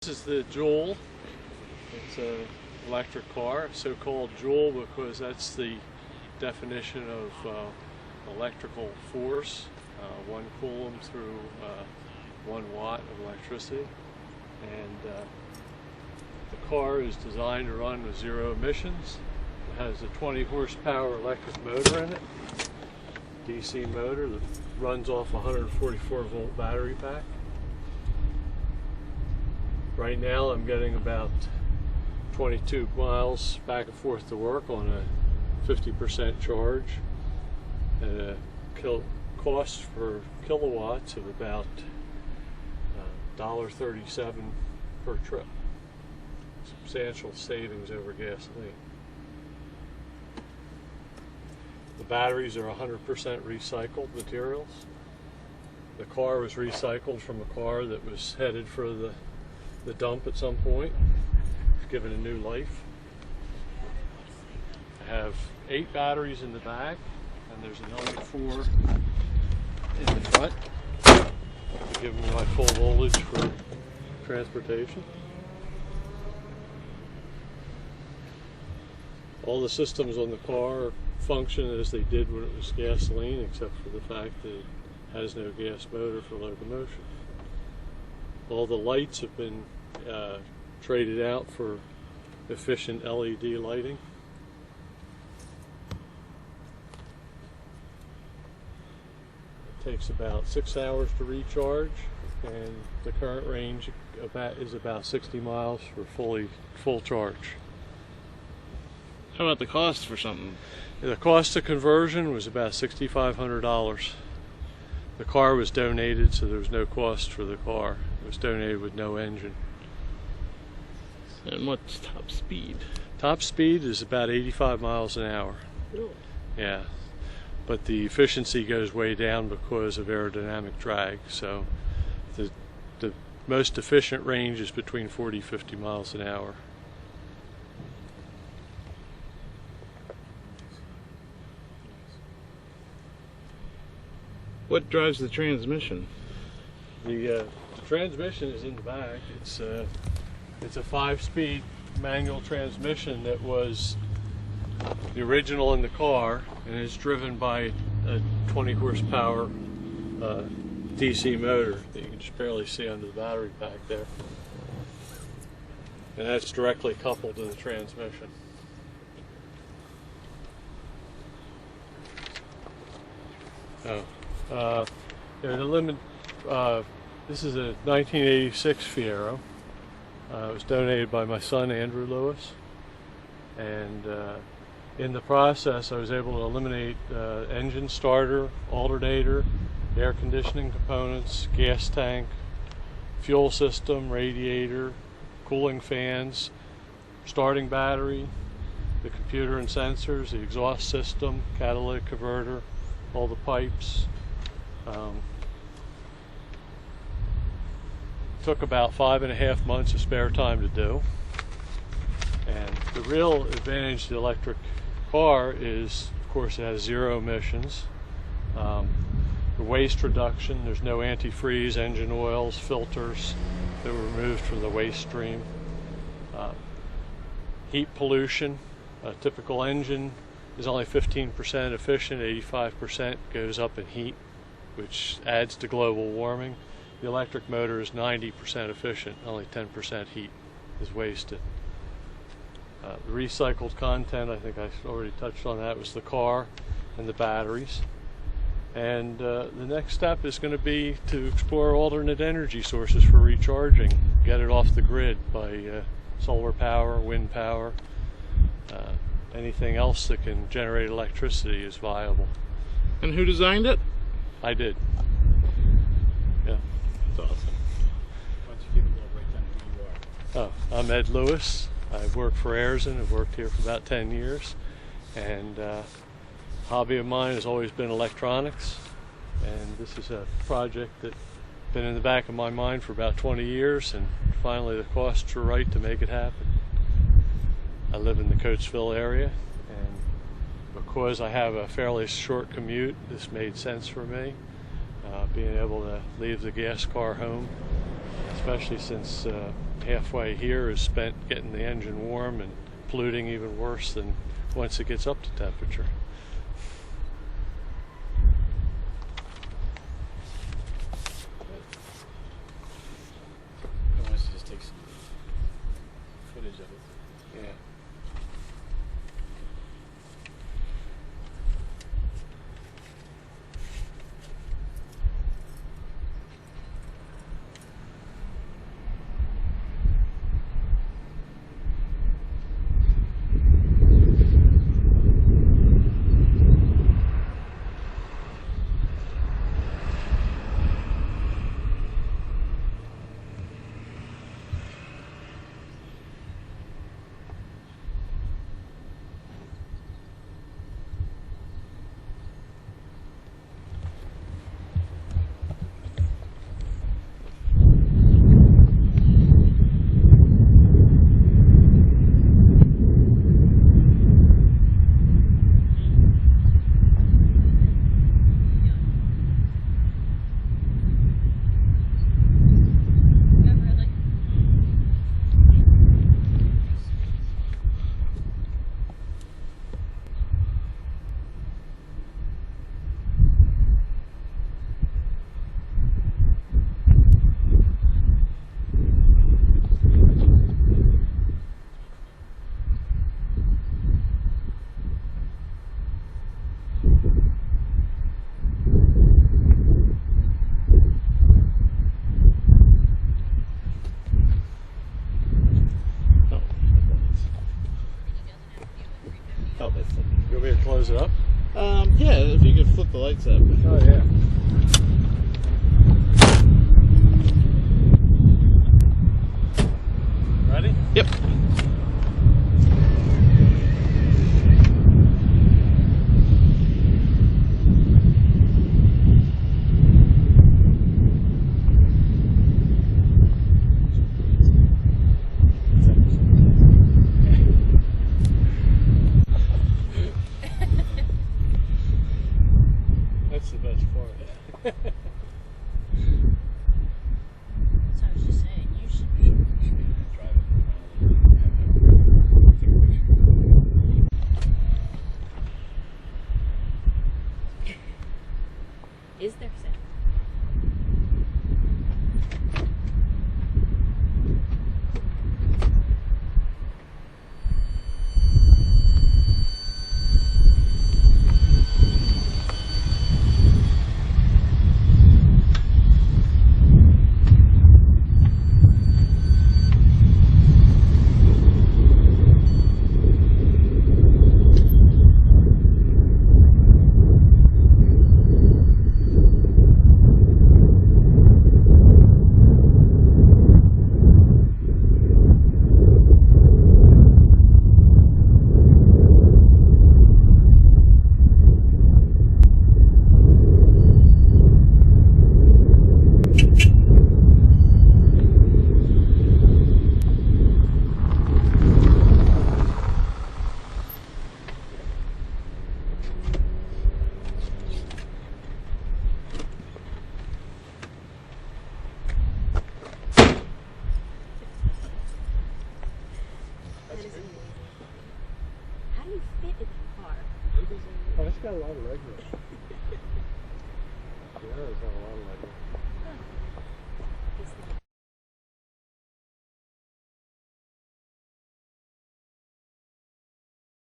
This is the Joule. It's an electric car, so-called Joule because that's the definition of electrical force, 1 coulomb through 1 watt of electricity. And the car is designed to run with 0 emissions. It has a 20 horsepower electric motor in it, DC motor that runs off a 144 volt battery pack. Right now I'm getting about 22 miles back and forth to work on a 50% charge at a cost for kilowatts of about $1.37 per trip. Substantial savings over gasoline. The batteries are 100% recycled materials. The car was recycled from a car that was headed for the dump at some point. It's given a new life. I have 8 batteries in the back, and there's another 4 in the front to give me my full voltage for transportation. All the systems on the car function as they did when it was gasoline, except for the fact that it has no gas motor for locomotion. All the lights have been traded out for efficient LED lighting. It takes about 6 hours to recharge, and the current range is about 60 miles for full charge. How about the cost for something? The cost of conversion was about $6,500. The car was donated, so there was no cost for the car. It was donated with no engine. And what's top speed? Top speed is about 85 miles an hour. Really? Yeah, but the efficiency goes way down because of aerodynamic drag. So the most efficient range is between 40 and 50 miles an hour. What drives the transmission? The transmission is in the back. It's a 5-speed manual transmission that was the original in the car, and is driven by a 20 horsepower DC motor that you can just barely see under the battery pack there. And that's directly coupled to the transmission. This is a 1986 Fiero. It was donated by my son Andrew Lewis, and in the process I was able to eliminate engine starter, alternator, air conditioning components, gas tank, fuel system, radiator, cooling fans, starting battery, the computer and sensors, the exhaust system, catalytic converter, all the pipes. Took about 5.5 months of spare time to do. And the real advantage of the electric car is, of course, it has 0 emissions. The waste reduction, there's no antifreeze, engine oils, filters that were removed from the waste stream. Heat pollution, a typical engine is only 15% efficient, 85% goes up in heat, which adds to global warming. The electric motor is 90% efficient, only 10% heat is wasted. The recycled content, I think I already touched on that, was the car and the batteries. And the next step is going to be to explore alternate energy sources for recharging, get it off the grid by solar power, wind power. Anything else that can generate electricity is viable. And who designed it? I did. Yeah. That's awesome. Why don't you give a little breakdown of who you are? Oh, I'm Ed Lewis. I've worked for Aerzen. I've worked here for about 10 years. And hobby of mine has always been electronics. And this is a project that's been in the back of my mind for about 20 years. And finally the costs were right to make it happen. I live in the Coatesville area, and because I have a fairly short commute, this made sense for me. Being able to leave the gas car home, especially since halfway here is spent getting the engine warm and polluting even worse than once it gets up to temperature. I want us to just take some footage of it. Yeah. Oh, that's it. You want me to close it up? Yeah, if you could flip the lights up. Oh yeah. Ready? Yep. That's the best part. So I was just saying, you should Drive it. Take a picture. Is there sound? That is amazing. How do you fit in that car? Oh, it's got a lot of leg room.